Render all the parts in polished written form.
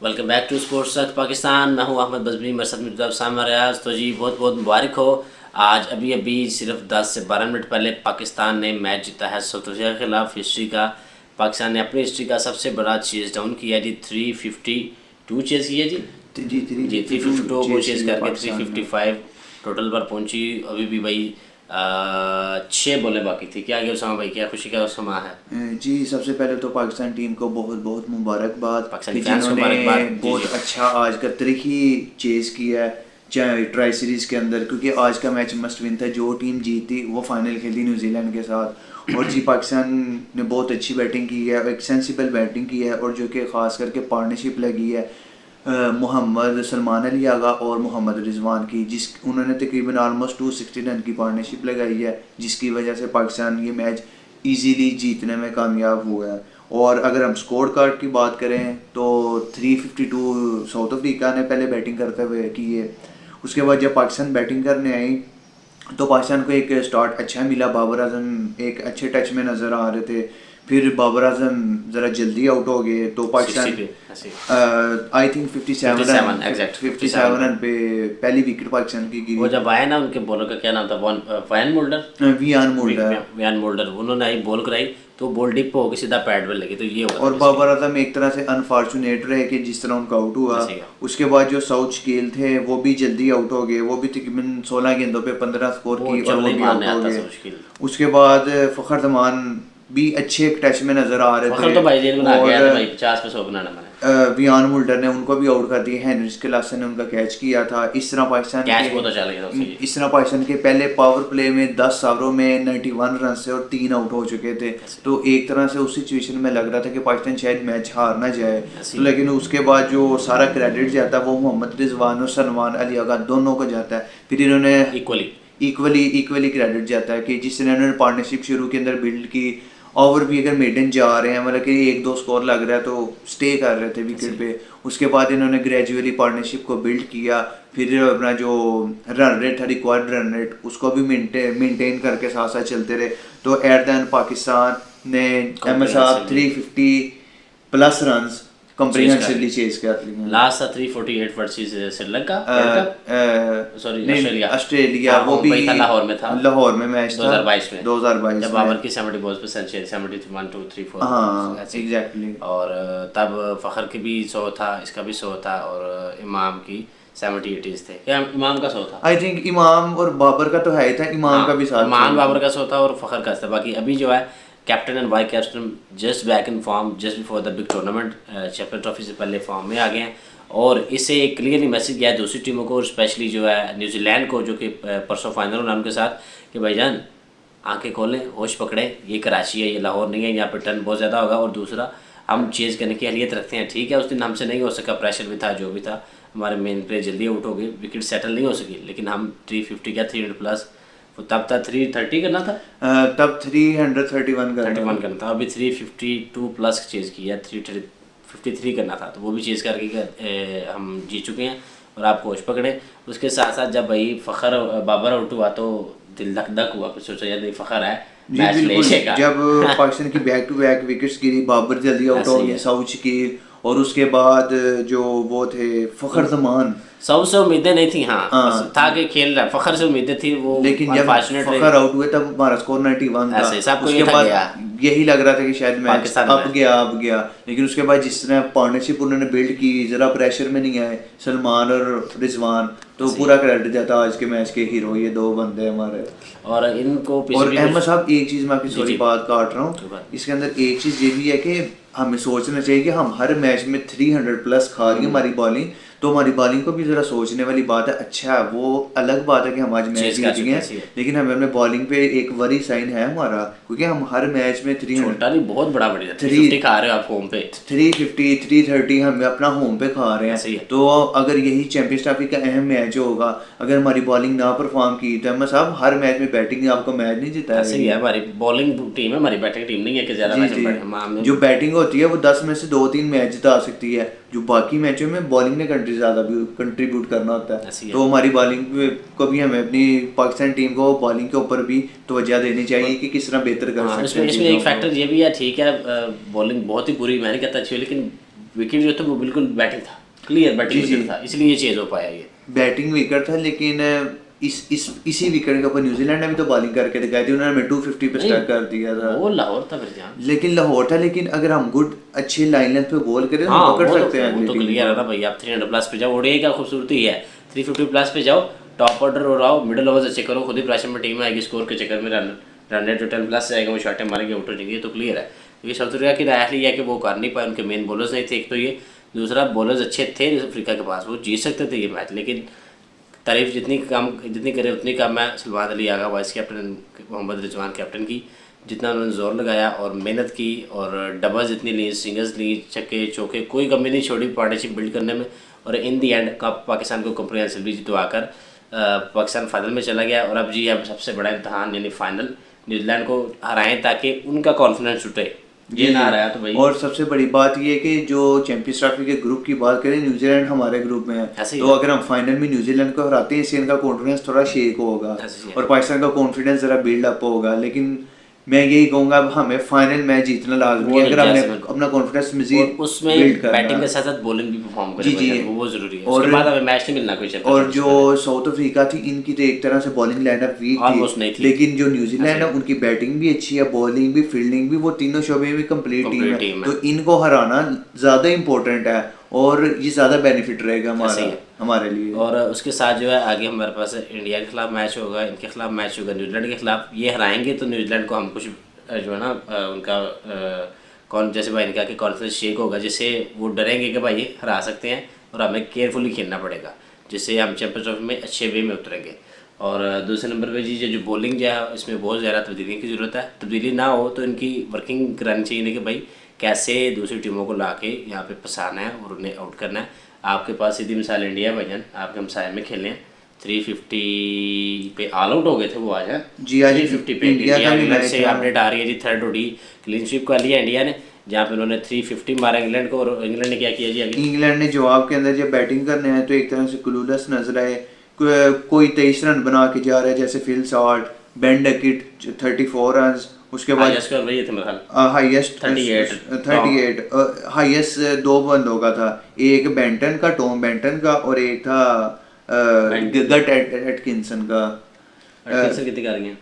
Welcome back to sports तक पाकिस्तान। मैं हूं अहमद बज़मी, मेरे साथ मुझे सामने रियाज। तो जी बहुत बहुत मुबारक हो। आज अभी सिर्फ 10 से 12 मिनट पहले पाकिस्तान ने मैच जीता है साउथ अफ्रीका के खिलाफ। हिस्ट्री का पाकिस्तान ने अपनी हिस्ट्री का सबसे बड़ा चेज डाउन किया जी। 352 चेज किया जी 352 को चेज करके 355 टोटल पर पहुंची। अभी भी भाई 6 बॉलें बाकी थी। क्या आगे उसामा भाई, क्या खुशी का समा है जी। सबसे पहले तो पाकिस्तान टीम को बहुत बहुत मुबारकबाद पाकिस्तानी कि फैंस को जिन्होंने मुबारकबाद। बहुत अच्छा आज का तरीकी चेज किया है चाहे ट्राई सीरीज़ के अंदर, क्योंकि आज का मैच मस्ट विन था। जो टीम जीती वो फाइनल खेली न्यूजीलैंड के साथ। और जी पाकिस्तान ने बहुत अच्छी बैटिंग की है, एक सेंसिबल बैटिंग की है, और जो कि ख़ास करके पार्टनरशिप लगी है मोहम्मद सलमान अली आगा और मोहम्मद रिजवान की, जिस उन्होंने तकरीबन ऑलमोस्ट 260 रन की पार्टनरशिप लगाई है, जिसकी वजह से पाकिस्तान ये मैच इजीली जीतने में कामयाब हुआ है। और अगर हम स्कोर कार्ड की बात करें तो 352 साउथ अफ्रीका ने पहले बैटिंग करते हुए की है। उसके बाद जब पाकिस्तान बैटिंग करने आई तो पाकिस्तान को एक स्टार्ट अच्छा मिला। बाबर आजम एक अच्छे टच में नज़र आ रहे थे, फिर बाबर आजम ज़रा जल्दी आउट हो गए तो पाकिस्तान आई थिंक 57 रन पे पहली विकेट पाकिस्तान की गिरी। वो जब आए ना, उनके बॉलर का क्या नाम था, वियान मोल्डर, उन्होंने आई बॉल कराई तो बॉल डिप हो गई, सीधा पैड पे लगी। तो ये हुआ। और बाबर आजम एक तरह से अनफॉर्चुनेट रहे कि जिस तरह उनका आउट हुआ। उसके बाद जो साउथ स्केल थे वो भी जल्दी आउट हो गए, वो भी तकरीबन 16 गेंदों पे 15 स्कोर की और वो भी आउट हो गए। उसके बाद फखर जमान भी अच्छे टच में नजर आ रहे थे, तो भाई जेल बना गया था भाई, 50 पे 100 बनाना मैंने। वियान मुल्डर ने उनको भी आउट कर दिया, हेनरिच के लास्ट ने उनका कैच किया था। इस तरह पाकिस्तान के पहले पावर प्ले में 10 ओवरों में 91 रन से और 3 आउट हो चुके थे। तो एक तरह से उस सिचुएशन में लग रहा था कि पाकिस्तान शायद मैच हार ना जाए। तो लेकिन उसके बाद जो सारा क्रेडिट जाता है वो मोहम्मद रिजवान और सलमान अली आगा दोनों को जाता है। फिर इन्होंने इक्वली क्रेडिट जाता है कि जिसने इन्होंने पार्टनरशिप शुरू के अंदर बिल्ड की। ओवर भी अगर मेडन जा रहे हैं, मतलब कि 1-2 स्कोर लग रहा है तो स्टे कर रहे थे विकेट पे। उसके बाद इन्होंने ग्रेजुअली पार्टनरशिप को बिल्ड किया। फिर अपना जो रन रेट था, रिक्वायर्ड रन रेट, उसको भी मेंटेन करके साथ साथ चलते रहे। तो एट द एंड पाकिस्तान ने MSR 350 plus runs comprehensively chase कर लिए। लास्ट था 348 वर्सेस श्रीलंका, ऑस्ट्रेलिया, वो भी लाहौर में था। लाहौर में मैच था 2022 जब बाबर की 70 बॉल्स पे सेंचुरी 71 2 3 4। हाँ एग्जैक्टली। और तब फखर की भी 100 था, इसका भी 100 था, और इमाम की 70-80 थे। क्या इमाम का 100 था? आई थिंक इमाम और बाबर का तो है ही था, इमाम का भी साथ, इमाम बाबर का 100 था और फखर का था। बाकी अभी जो है captain and vice captain just back in form, just before the big tournament, champion trophy से पहले फॉर्म में आ गए हैं। और इससे एक क्लियरली मैसेज गया है दूसरी टीमों को, स्पेशली जो है न्यूजीलैंड को, जो कि परसों फाइनल होना उनके साथ, कि भाईजान आंखें खोलें, होश पकड़ें, ये कराची है, ये लाहौर नहीं है, यहाँ पर टर्न बहुत ज़्यादा होगा। और दूसरा, हम चेज़ करने की अहलियत रखते हैं, ठीक है। उस दिन हमसे नहीं हो सका, प्रेशर भी था, जो भी था, हमारे मेन प्लेयर जल्दी आउट हो गए, विकेट सेटल नहीं हो सकी, लेकिन हम 350 क्या 300 प्लस, तब था 330 करना था, तब 331 करना था। अभी 352 प्लस चेज़ किया, 353 करना था, तो वो भी चेज़ करके हम जीत चुके हैं। और आप कोच पकड़े। उसके साथ साथ जब भाई फ़खर बाबर आउट हुआ तो दिल धक धक हुआ, कुछ सोचा यार फ़खर है मैच ले लेगा। जब पाकिस्तान की बैक टू बैक विकेट्स गिरी, बाबर जल्दी आउट हो गए, साउथ की, और उसके बाद जो वो थे फखर जमान, सब से उम्मीदें नहीं थी। हाँ था कि खेल रहा, फखर से उम्मीदें थी वो, लेकिन जब फखर आउट हुए तब हमारा स्कोर 91 था। उसके बाद यही लग रहा था कि शायद मैच अब गया, लेकिन उसके बाद जिस तरह पार्टनरशिप उन्होंने बिल्ड की, जरा प्रेशर में नहीं आए सलमान और रिजवान, तो पूरा क्रेडिट जाता आज के मैच के हीरो ये दो बंदे हमारे। और इनको और अहमद साहब, एक चीज़ मैं आपकी सॉरी बात काट रहा हूँ, इसके अंदर एक चीज़ ये भी है कि हमें सोचना चाहिए कि हम हर मैच में 300 प्लस खा रही है हमारी बॉलिंग, तो हमारी बॉलिंग को भी जरा सोचने वाली बात है। अच्छा, वो अलग बात है कि हम आज मैच जीत गए हैं, लेकिन हमें अपने बॉलिंग पे एक वरी साइन है हमारा, क्योंकि हम हर मैच में 300 बहुत बड़ा 350 खा रहे हो आप होम पे, 350 330 हम अपना होम पे खा रहे हैं। तो अगर यही चैंपियंस ट्रॉफी का अहम मैच होगा, अगर हमारी बॉलिंग ना परफॉर्म की तो हम साहब हर मैच में बैटिंग आपको मैच नहीं जीता है। सही है, हमारी बॉलिंग टीम है, हमारी बैटिंग टीम नहीं है कि ज्यादा मैच। जो बैटिंग होती है वो 10 में से 2-3 मैच जिता सकती है, जो बाकी मैचों में बॉलिंग ने ज़्यादा कंट्रीब्यूट करना होता है। तो हमारी बॉलिंग को भी हमें अपनी पाकिस्तान टीम को बॉलिंग के ऊपर भी तवज्जो देनी चाहिए कि किस तरह बेहतर कर सकते हैं। इसमें एक फैक्टर ये भी है, ठीक है, बॉलिंग बहुत ही बुरी, मैं नहीं कहता अच्छी, लेकिन विकेट जो था वो बिल्कुल बैटिंग था, क्लियर बैटिंग विकेट था, इसलिए ये चेज हो पाया ये। बैटिंग विकेट था, लेकिन इसी विकेट के ऊपर न्यूजीलैंड ने भी तो बॉलिंग करके दिखाई थी, उन्होंने 250 पे स्टक कर दिया था। वो लाहौर था फिर जहाँ, लेकिन लाहौर था, लेकिन अगर हम गुड अच्छे लाइन लेंथ पे बॉल करें तो हाँ हम पकड़ वो सकते हैं वो अगली तो टीम क्लियर है ना भाई। आप 300 प्लस पे जाओ, ओडीआई का खूबसूरती है 350 प्लस पे जाओ, टॉप ऑर्डर हो आओ, मिडिल ओवर्स अच्छे करो, खुद ही प्रेशर में टीम आएगी, स्कोर के चक्कर में रन रेट 10 प्लस जाएगा, वो शॉटें मारेंगे, आउट हो जाएंगे, तो क्लियर है। क्योंकि साउथ अफ्रीका की राय है कि वो कर नहीं पाए, उनके मेन बॉलर्स नहीं थे एक तो ये, दूसरा बॉलर्स अच्छे थे अफ्रीका के पास, वो जीत सकते थे ये मैच। लेकिन तारीफ जितनी करे उतनी कम है Salman Ali Agha vice captain, Mohammad Rizwan captain की, जितना उन्होंने जोर लगाया और मेहनत की और डबल्स जितनी ली, सिंगल्स ली, छक्के चौके, कोई कमी नहीं छोड़ी पार्टनरशिप बिल्ड करने में, और इन दी एंड पाकिस्तान को कॉम्प्रिहेंसिवली जितवाकर पाकिस्तान फाइनल में चला गया। और अब सबसे बड़ा इम्तहान यानी फाइनल, न्यूजीलैंड को हराएं ताकि उनका कॉन्फिडेंस छूटे, ये ना हराया तो भाई। और सबसे बड़ी बात ये है कि जो चैंपियंस ट्रॉफी के ग्रुप की बात करें, न्यूजीलैंड हमारे ग्रुप में है, तो अगर हम फाइनल में न्यूजीलैंड को हराते हैं, इससे इनका कॉन्फिडेंस थोड़ा शेक होगा और पाकिस्तान का कॉन्फिडेंस जरा बिल्ड अप होगा। लेकिन मैं यही कहूंगा अब हमें फाइनल मैच जीतना लाजमी है, अगर हमने अपना कॉन्फिडेंस मजीद उसमें बैटिंग के साथ साथ बॉलिंग भी परफॉर्म करें, वो जरूरी है। उसके बाद हमें मैच नहीं मिलना कोई। और जो साउथ अफ्रीका थी, इनकी तो एक तरह से बॉलिंग लाइनअप वीक थी, लेकिन जो न्यूजीलैंड है उनकी बैटिंग भी अच्छी है, बॉलिंग भी, फील्डिंग भी, वो तीनों शोबे में कंप्लीट टीम है, तो इनको हराना ज्यादा इंपॉर्टेंट है और ये ज्यादा बेनिफिट रहेगा हमारे लिए। और उसके साथ जो है आगे हमारे पास इंडिया के खिलाफ मैच होगा, इनके खिलाफ मैच होगा, न्यूजीलैंड के खिलाफ। ये हराएंगे तो न्यूजीलैंड को हम कुछ जो है ना उनका जैसे भाई ने कहा कि कॉन्फिडेंस शेक होगा, जिससे वो डरेंगे कि भाई ये हरा सकते हैं और हमें केयरफुली खेलना पड़ेगा, जिससे हम चैंपियंस ट्रॉफी में अच्छे वे में उतरेंगे। और दूसरे नंबर पे जी जो बॉलिंग जो है इसमें बहुत ज़्यादा तब्दीली की ज़रूरत है। तब्दीली ना हो तो इनकी वर्किंग करानी चाहिए कि भाई कैसे दूसरी टीमों को ला के यहाँ पे फंसाना है और उन्हें आउट करना है। आपके पास सीधी मिसाल इंडिया है भाईजान, आपके हमसाए में खेले हैं 350 पे ऑल आउट हो गए थे वो आज है जी, आज 350 पे इंडिया से अपडेट आ रही है जी। थर्ड ओडी क्लीन स्वीप कर लिया इंडिया ने, जहाँ पे उन्होंने 350 मारा इंग्लैंड को। और इंग्लैंड ने क्या किया जी आगे? इंग्लैंड ने जवाब के अंदर जब बैटिंग करने हैं तो एक तरह से क्लूलेस नजर आए, कोई 23 रन बना के जा रहा है, जैसे फिल सॉल्ट, बेन डकिट 34 रन, उसके बाद हाईएस्ट 38 हाईएस्ट दो बंदों का था, एक बेंटन का, टॉम बेंटन का, और एक था गट एटकिंसन का। कितने का रही हैं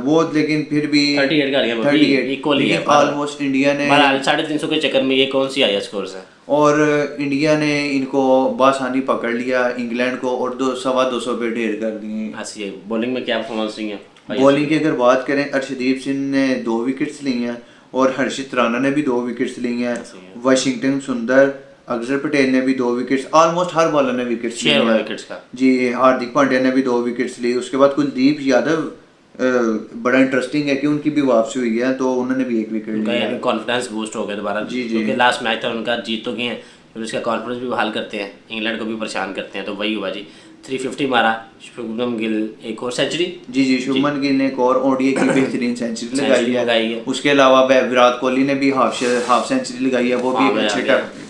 वो, लेकिन फिर भी 38 का रही है, इक्वल ही है ऑलमोस्ट। इंडिया ने 350 के चक्कर में ये कौन सी हाईएस्ट स्कोर है, और इंडिया ने इनको बासानी पकड़ लिया इंग्लैंड को और 200 पे ढेर कर दिए। ऐसी बॉलिंग में क्या परफॉर्मेंस रही है? बॉलिंग की अगर बात करें, अर्शदीप सिंह ने 2 विकेट्स ली हैं और हर्षित राणा ने भी 2 विकेट्स ली हैं, वाशिंगटन सुंदर, अक्षर पटेल ने भी 2 विकेट्स, ऑलमोस्ट हर बॉलर ने विकेट्स लिए हैं जी। हार्दिक पांड्या ने भी 2 विकेट्स ली। उसके बाद कुलदीप यादव, बड़ा इंटरेस्टिंग है कि उनकी भी वापसी हुई है, तो उन्होंने भी 1 विकेट लिया, कॉन्फिडेंस बूस्ट हो गया दोबारा जी। क्योंकि लास्ट मैच था उनका, जीत तो गए हैं, फिर उसका कॉन्फिडेंस भी बहाल करते हैं, इंग्लैंड को भी परेशान करते हैं, तो वही हुआ जी। 350 मारा, शुभमन गिल एक और सेंचुरी जी, शुभमन गिल ने एक और ओडीआई की बेहतरीन सेंचुरी लगाई है। उसके अलावा विराट कोहली ने भी हाफ सेंचुरी लगाई है, वो भी एक अच्छे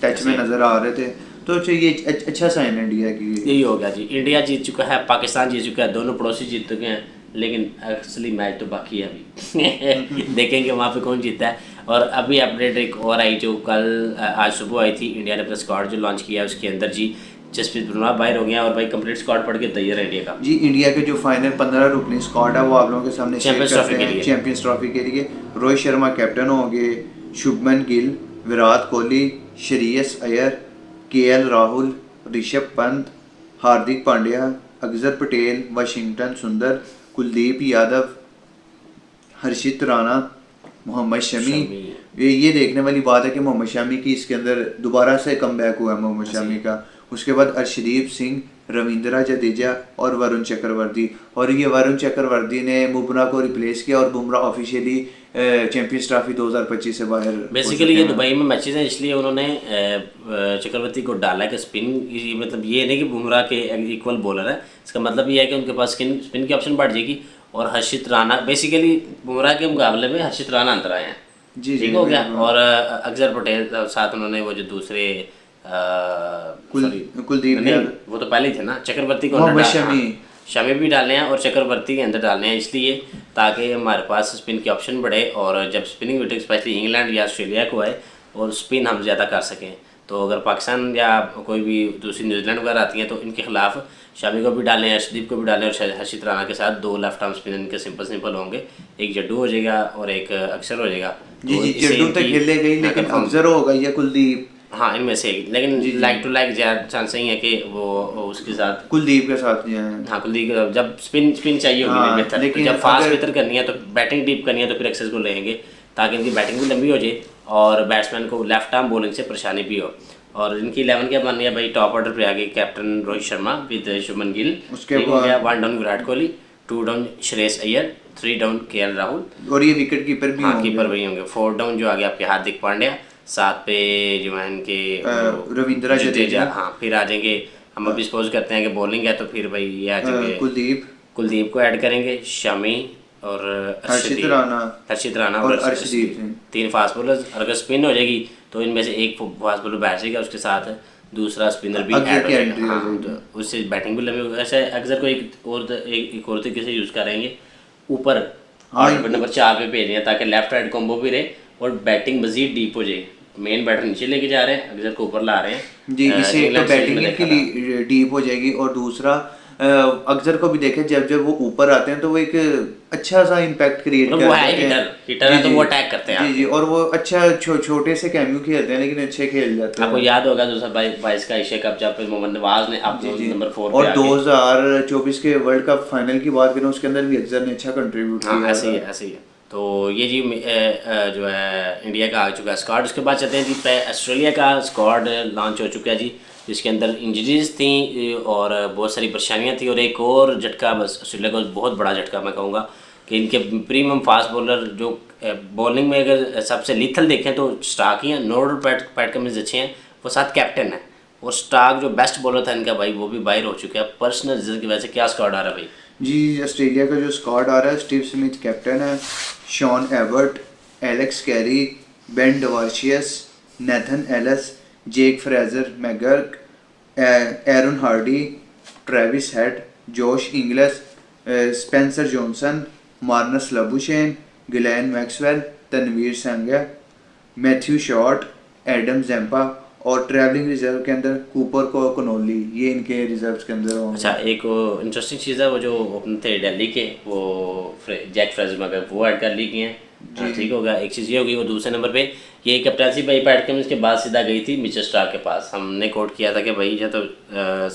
टच में नजर आ रहे थे, तो ये अच्छा साइन इंडिया की। यही हो गया जी, इंडिया जीत चुका है, पाकिस्तान जीत चुका है, दोनों पड़ोसी जीत चुके हैं, लेकिन असली मैच तो बाकी है अभी देखेंगे वहाँ पे कौन जीतता है। और अभी अपडेट एक और आई जो कल आज सुबह आई थी, इंडिया ने अपना स्क्वाड जो लॉन्च किया है उसके अंदर जी जसप्रीत बुमराह बाहर हो गया और भाई कंप्लीट स्क्वाड पढ़ के तैयार है इंडिया का जी। इंडिया के जो फाइनल 15 रुकनी स्क्वाड है वो आप लोगों के सामने चैंपियंस ट्रॉफी के लिए। रोहित शर्मा कैप्टन होंगे, शुभमन गिल, विराट कोहली, श्रेयस अय्यर, केएल राहुल, ऋषभ पंत, हार्दिक पांड्या, अक्षर पटेल, वाशिंगटन सुंदर, कुलदीप यादव, हर्षित राणा, मोहम्मद शमी। ये देखने वाली बात है कि मोहम्मद शमी की इसके अंदर दोबारा से कमबैक हुआ है मोहम्मद शमी का। उसके बाद अर्शदीप सिंह, रविंद्र जडेजा और वरुण चक्रवर्ती, और ये वरुण चक्रवर्ती ने बुमराह को रिप्लेस किया और बुमराह ऑफिशियली चैंपियंस ट्रॉफी 2025 से बाहर। बेसिकली ये दुबई में मैचेस हैं इसलिए उन्होंने चक्रवर्ती को डाला है कि स्पिन, मतलब ये नहीं कि बुमराह के इक्वल बॉलर है, इसका मतलब ये है कि उनके पास स्पिन की ऑप्शन बढ़ जाएगी। और हर्षित राणा बेसिकली बुमराह के मुकाबले में हर्षित राणा अंतर आए हैं जी, ठीक हो गया। और अक्षर पटेल साथ उन्होंने वो जो दूसरे कुलदीप वो तो पहले ही थे ना, चक्रवर्ती को शमी भी डालने हैं और चक्रवर्ती के अंदर डालने हैं, इसलिए ताकि हमारे पास स्पिन की ऑप्शन बढ़े और जब स्पिनिंग विकेट स्पेशली इंग्लैंड या ऑस्ट्रेलिया को आए और स्पिन हम ज़्यादा कर सकें, तो अगर पाकिस्तान या कोई भी दूसरी न्यूजीलैंड वगैरह आती हैं तो इनके खिलाफ शामी को भी डालें, अर्शदीप को भी डालें और हर्षित राणा के साथ 2 लेफ्ट आर्म स्पिनर इनके सिंपल होंगे, एक जड्डू हो जाएगा और एक अक्षर हो जाएगा। जी तो जी, इससे जड्डू तक इनकी- खेले गई, लेकिन अफजर होगा या कुलदीप? हाँ इनमें से एक, लेकिन लाइक टू लाइक ज़्यादा चांस ही है कि वो उसके साथ कुलदीप के साथ जाएं। हाँ कुलदीप जब स्पिन चाहिए होगी हाँ, बेहतर, तो लेकिन जब फास्ट अगर- बेहतर करनी है तो बैटिंग डीप करनी है तो फिर एक्सेस को लेंगे ताकि इनकी बैटिंग भी लंबी हो जाए और बैट्समैन को लेफ्ट आर्म बॉलिंग से परेशानी भी हो। और इनकी 11 क्या बन है भाई, टॉप ऑर्डर पे आ गई कैप्टन रोहित शर्मा विद शुभमन गिल, उसके ठीक हो बाद- गया 1 down Virat Kohli, 2 down Shreyas Iyer, 3 down KL Rahul, और ये विकेट कीपर भी हाँ होंगे। कीपर वही होंगे, 4 डाउन जो आ गया आपके हार्दिक पांड्या, 7 पे जो है इनके रविंद्र जडेजा। हाँ फिर आ जाएंगे, हम अभी सपोज करते हैं कि बॉलिंग है तो फिर भाई ये आ जाएंगे कुलदीप को ऐड करेंगे, शमी और हर्षित राणा और और अर्शदीप सिंह। 3 fast bowlers. और अगर स्पिन हो जाएगी तो इनमें से एक फास्ट बॉलर बैठ जाएगा, उसके साथ दूसरा स्पिनर भी अक्षर ऐड हो की जाएगा। entry हो हाँ, जाएगी। तो उससे बैटिंग भी लंबी होगी। ऐसे अक्सर को एक और तरीके से यूज़ करेंगे, ऊपर हाँ, नंबर 4 पे भेज रहे हैं ताकि लेफ्ट राइट कॉम्बो भी रहे और बैटिंग मजीद डीप हो जाए। मेन बैटर नीचे लेके जा रहे हैं, अक्सर को ऊपर ला रहे हैं जी, इससे एक तो इंग्लैंड सीरीज बैटिंग में इनके देखा था। लिए डीप हो जाएगी और दूसरा अक्सर को भी देखें जब जब वो ऊपर आते हैं तो वो एक अच्छा सा इम्पैक्ट क्रिएट मतलब वो है हिटर है तो वो अटैक करते हैं जी जी, और वो अच्छा छोटे से कैम्यू खेलते हैं लेकिन अच्छे खेल जाते हैं। आपको याद होगा 2022 का एशिया कप जब मोहम्मद नवाज ने अब नंबर 4 पे और आके 2024 के वर्ल्ड कप फाइनल की बात करें उसके अंदर भी अक्सर ने अच्छा कंट्रीब्यूट हाँ किया ऐसे ही है ऐसे ही है। तो ये जी जो है इंडिया का आ चुका है स्क्वाड। उसके बाद चलते हैं जी ऑस्ट्रेलिया का स्क्वाड लॉन्च हो चुका है जी, जिसके अंदर इंजरीज थी और बहुत सारी परेशानियां थी और एक और झटका, बस ऑस्ट्रेलिया को बहुत बड़ा झटका मैं कहूँगा कि इनके प्रीमियम फास्ट बॉलर जो बॉलिंग में अगर सबसे लीथल देखें तो स्टार्क ही हैं, नॉर्डर पैट कमिंस अच्छे हैं, वो साथ कैप्टन है और स्टार्क जो बेस्ट बॉलर था इनका भाई वो भी बाहर हो चुका है पर्सनल रीजन की वजह से। क्या स्क्वाड आ रहा है भाई? जी, ऑस्ट्रेलिया का जो स्क्वाड आ रहा है, स्टीव स्मिथ कैप्टन है, Sean Abbott, Alex Carey, Ben Dwarshuis, Nathan Ellis, Jake Fraser McGurk, Aaron Hardie, Travis Head, Josh Inglis, Spencer Johnson, Marnus Labuschagne, Glenn Maxwell, Tanveer Sangha, Matthew Short, Adam Zampa और travelling reserve के अंदर Cooper को Connolly, ये इनके reserves के अंदर होंगे। अच्छा, एक इंटरेस्टिंग चीज़ है वो जो ओपनर थे दिल्ली के वो जैक फ्रेजर मगर वो ऐड कर ली गई हैं, ठीक होगा। एक चीज़ ये होगी, वो दूसरे नंबर पे ये कैप्टनसी भाई पैट कमिंस के बाद सीधा गई थी मिचेल स्टार्क के पास। हमने कोट किया था कि भाई या तो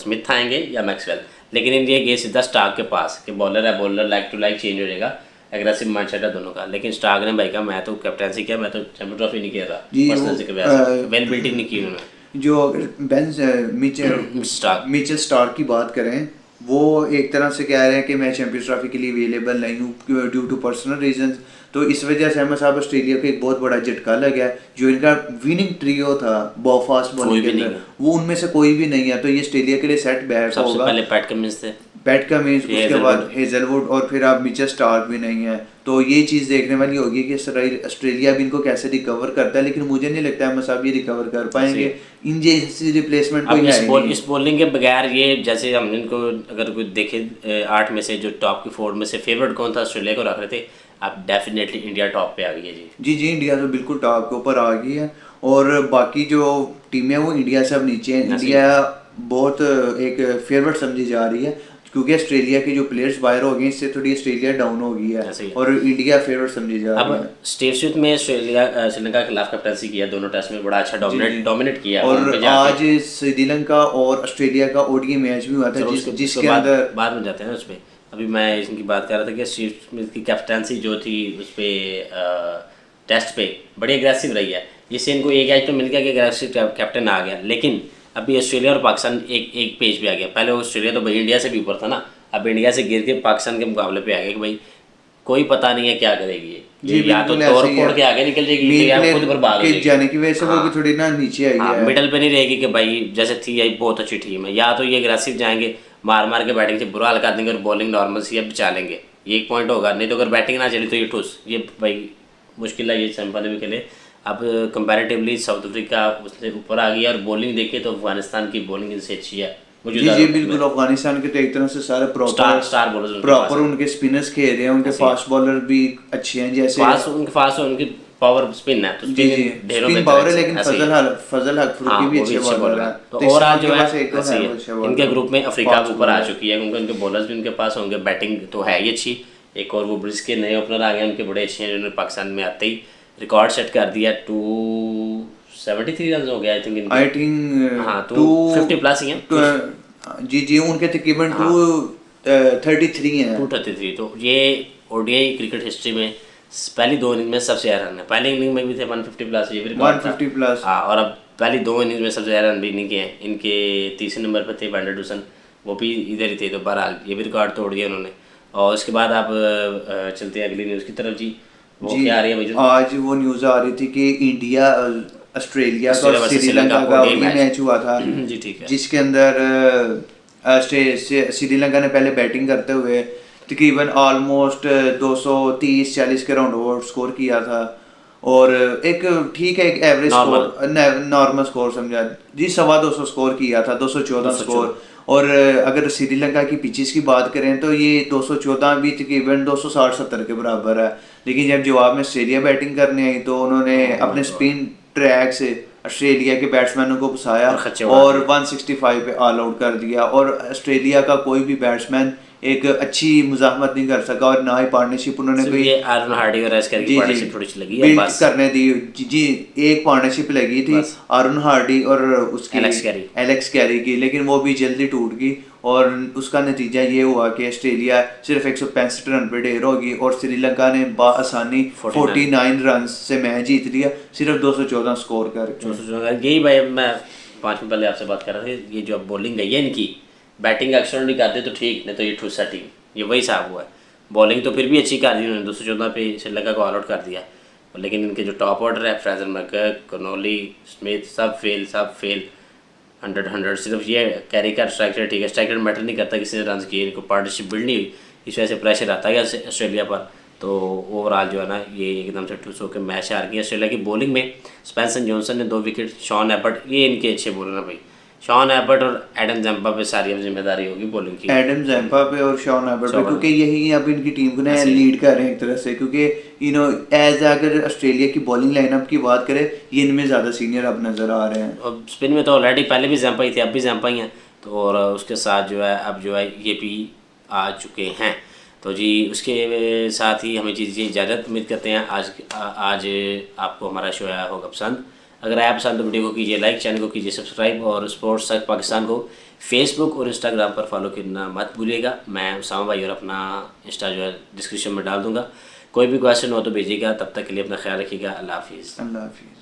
स्मिथ आएंगे या मैक्सवेल, लेकिन इंडिया गए सीधा स्टार्क के पास कि बॉलर है, bowler like to like change हो जाएगा, एग्रेसिव माइंडसेट है दोनों का। लेकिन स्टार्क ने भाई कहा मैं तो कैप्टनसी किया, मैं तो चैंपियन ट्रॉफी नहीं खेल रहा, जी, पर्सनल की वजह से वेल बिल्डिंग नहीं की उन्होंने। जो अगर मिचेल स्टार्क की बात करें, वो एक तरह से कह रहे हैं कि मैं चैंपियंस ट्रॉफी के लिए अवेलेबल नहीं हूँ ड्यू टू पर्सनल रीजंस। तो इस वजह से अहमद साहब ऑस्ट्रेलिया को एक बहुत बड़ा झटका लगा है। जो इनका विनिंग ट्रियो था फास्ट बॉलिंग के अंदर, वो उनमें से कोई भी नहीं है, तो ये ऑस्ट्रेलिया के लिए सेट बैक होगा। सबसे पहले पैट कमिंस थे, पैट कमिंस, उसके बाद हेजलवुड और फिर अब मिचेल स्टार्क भी नहीं है। तो ये चीज़ देखने वाली होगी कि ऑस्ट्रेलिया भी इनको कैसे रिकवर करता है, लेकिन मुझे नहीं लगता है मसाब ये रिकवर कर पाएंगे। इन जैसी रिप्लेसमेंट कोई है नहीं। इस बॉलिंग के बगैर ये जैसे हम इनको अगर कोई देखे 8 में से जो टॉप की 4 में से फेवरेट कौन था ऑस्ट्रेलिया को रख रहे थे, अब डेफिनेटली इंडिया टॉप पे आ गई है जी। जी जी, इंडिया तो बिल्कुल टॉप के ऊपर आ गई है और बाकी जो टीमें वो इंडिया से अब नीचे हैं। इंडिया बहुत एक फेवरेट समझी जा रही है क्योंकि ऑस्ट्रेलिया के जो प्लेयर्स बाहर हो गए, इससे थोड़ी ऑस्ट्रेलिया डाउन हो गई है और इंडिया फेवरेट समझी जा रही है। अब स्टीव स्मिथ में श्रीलंका के खिलाफ कैप्टनसी किया, दोनों टेस्ट में बड़ा अच्छा डोमिनेट किया। और आज श्रीलंका और ऑस्ट्रेलिया का ओडीआई मैच भी हुआ था जिसके अंदर बाद में जाते हैं उस पर। अभी मैं इनकी बात कर रहा था कि स्टीव स्मिथ की कैप्टनसी जो थी उस पर टेस्ट पे बड़ी एग्रेसिव रही है, जिससे इनको एक एज तो मिल गया कि एग्रेसिव कैप्टन आ गया। लेकिन अभी ऑस्ट्रेलिया और पाकिस्तान एक पेज पे आ गया। पहले ऑस्ट्रेलिया तो भाई इंडिया से भी ऊपर था ना, अब इंडिया से गिर के पाकिस्तान के मुकाबले पे आ गया कि भाई कोई पता नहीं है क्या करेगी ये, या तो तोड़ फोड़ के आगे निकल जाएगी या खुद बर्बाद हो जाएगी। जाने की वजह से वो भी थोड़ी ना नीचे आई है, मिडल पे नहीं रहेगी कि भाई जैसे थी आई बहुत अच्छी टीम है, या तो ये एग्रेसिव जाएंगे मार के बैटिंग से बुरा हाल कर देंगे और बॉलिंग नॉर्मल सी बचा लेंगे, ये एक पॉइंट होगा। नहीं तो अगर बैटिंग ना चली तो ये ठूस, ये भाई मुश्किल है ये संपादन के लिए। अब कंपैरेटिवली साउथ अफ्रीका उससे ऊपर आ गई है और बॉलिंग देखे तो अफगानिस्तान की बॉलिंग इनसे अच्छी है। जी बिल्कुल, अफगानिस्तान के तो एक तरह से सारे स्टार बॉलर्स प्रॉपर उनके स्पिनर्स खेल रहे हैं, उनके फास्ट बॉलर भी अच्छे हैं। जैसे उनके फास्ट उनके पावर स्पिन है, तो जी जी स्पिन ढेरों स्पिन में पावर है, ऐसे लेकिन ही है। फजल हक हाँ फरूकी भी वो अच्छे बॉलर हैं। तो तो इस ओवरऑल उनके जो है पास एक तो ऐसे है ही वो है। अच्छे बॉलर इनके ग्रुप में अफ्रीका फास्ट ऊपर आ बॉलर। चुकी है, क्योंकि उनके बॉलर्स भी उनके पास होंगे, बैटिंग तो है ही अच्छी। एक और वो ब्रिज के नए ओपनर आ गए, उनके बड़े अच्छे हैं, जिन्होंने पाकिस्तान में आते ही रिकॉर्ड सेट कर दिया। 273 रन हो गया आई थिंक इनके। आई थिंक हाँ टू 250 प्लस ही हैं। जी जी उनके तकरीबन हाँ 233 हैं। 233, तो ये ओडीआई क्रिकेट हिस्ट्री में पहली 2 इनिंग में सबसे ज़्यादा रन है। पहली इनिंग में भी थे 150 प्लस, ये भी रिकॉर्ड था। 150 प्लस। हाँ, और अब पहली 2 इनिंग में सबसे ज़्यादा रन भी इन्हीं के हैं। इनके तीसरे नंबर पर थे वैंडरडूसन, वो भी इधर ही थे, तो बहरहाल ये भी रिकॉर्ड तोड़ दिया उन्होंने। और उसके बाद आप चलते हैं अगली न्यूज़ की तरफ जी। वो जी क्या आ रही है भाई? आज वो न्यूज़ आ रही थी कि इंडिया ऑस्ट्रेलिया का और ऑस्ट्रेलिया वर्सेस श्रीलंका का ODI मैच हुआ था जी ठीक है। जिसके अंदर श्रीलंका ने पहले बैटिंग करते हुए तकरीबन ऑलमोस्ट 230-40 के राउंड ओवर स्कोर किया था, और एक ठीक है एक एवरेज स्कोर नॉर्मल स्कोर समझा जी, 225 स्कोर किया था, 214 स्कोर। और अगर श्रीलंका की पिचेस की बात करें तो ये 214 भी तकरीबन 260-70 के बराबर है। लेकिन जब जवाब में ऑस्ट्रेलिया बैटिंग करने आई तो उन्होंने अपने स्पिन ट्रैक से ऑस्ट्रेलिया के बैट्समैनों को फंसाया और 165 पे ऑल आउट कर दिया, और ऑस्ट्रेलिया का कोई भी बैट्समैन एक अच्छी मुजाहमत नहीं कर सका, और ना ही पार्टनरशिप उन्होंने कोई ये आरन हार्डी और एस्कर की पार्टनरशिप थोड़ी सी लगी है बिल्ड बस करने दी। जी एक पार्टनरशिप लगी थी आरुण हार्डी और उसकी एलेक्स कैरी की, लेकिन वो भी जल्दी टूट गई, और उसका नतीजा ये हुआ कि ऑस्ट्रेलिया सिर्फ 165 रन पे ढेर होगी और श्रीलंका ने बाआसानी 49 रन से मैच जीत लिया, सिर्फ 214 स्कोर करके। यही भाई मैं 5 मिनट पहले आपसे बात कर रहा था, ये जो अब बॉलिंग गई है इनकी, बैटिंग अक्सर नहीं करते तो ठीक, नहीं तो ये ठूसा टीम, ये वही साहब हुआ है। बॉलिंग तो फिर भी अच्छी कर दी उन्होंने, 214 पे श्रीलंका को ऑल आउट कर दिया, लेकिन इनके जो टॉप ऑर्डर है फ्रेजर मैकगर, कनोली, स्मिथ, सब फेल 100 सिर्फ ये कैरी का स्ट्राइक रेट ठीक है। स्ट्राइक रेट मैटर नहीं करता, किसी ने रन किए, इनको पार्टनरशिप बिल्ड नहीं हुई, इस वजह से प्रेशर आता है ऑस्ट्रेलिया पर। तो ओवरऑल जो है ना ये एकदम से ठूस होकर मैच हार गई ऑस्ट्रेलिया की। बॉलिंग में स्पेंसर जॉनसन ने 2 विकेट, शॉन एबर्ट, ये इनके अच्छे बॉलर हैं भाई। शॉन एबर्ट और एडम जम्पा पे सारी अब जिम्मेदारी होगी बॉलिंग की, एडम जम्पा पे और शॉन एबर्ट पे, क्योंकि यही अब इनकी टीम को ना लीड कर रहे हैं एक तरह से, क्योंकि यू नो एज अगर ऑस्ट्रेलिया की बॉलिंग लाइनअप की बात करें ये इनमें ज़्यादा सीनियर अब नज़र आ रहे हैं। अब स्पिन में तो ऑलरेडी पहले भी जम्पा ही थे, अब भी जम्पा ही हैं, तो और उसके साथ जो है अब जो है ये भी आ चुके हैं। तो जी उसके साथ ही हमें चीज़ इजाज़त, उम्मीद करते हैं आज आपको हमारा शो आया होगा पसंद। अगर आया पसंद तो वीडियो को कीजिए लाइक, चैनल को कीजिए सब्सक्राइब, और स्पोर्ट्स सर्च पाकिस्तान को फेसबुक और इंस्टाग्राम पर फॉलो करना मत भूलिएगा। मैं उसामा भाई और अपना इंस्टा जो है डिस्क्रिप्शन में डाल दूँगा। कोई भी क्वेश्चन हो तो भेजिएगा। तब तक के लिए अपना ख्याल रखिएगा। अल्लाह हाफिज़। अल्लाह हाफिज़।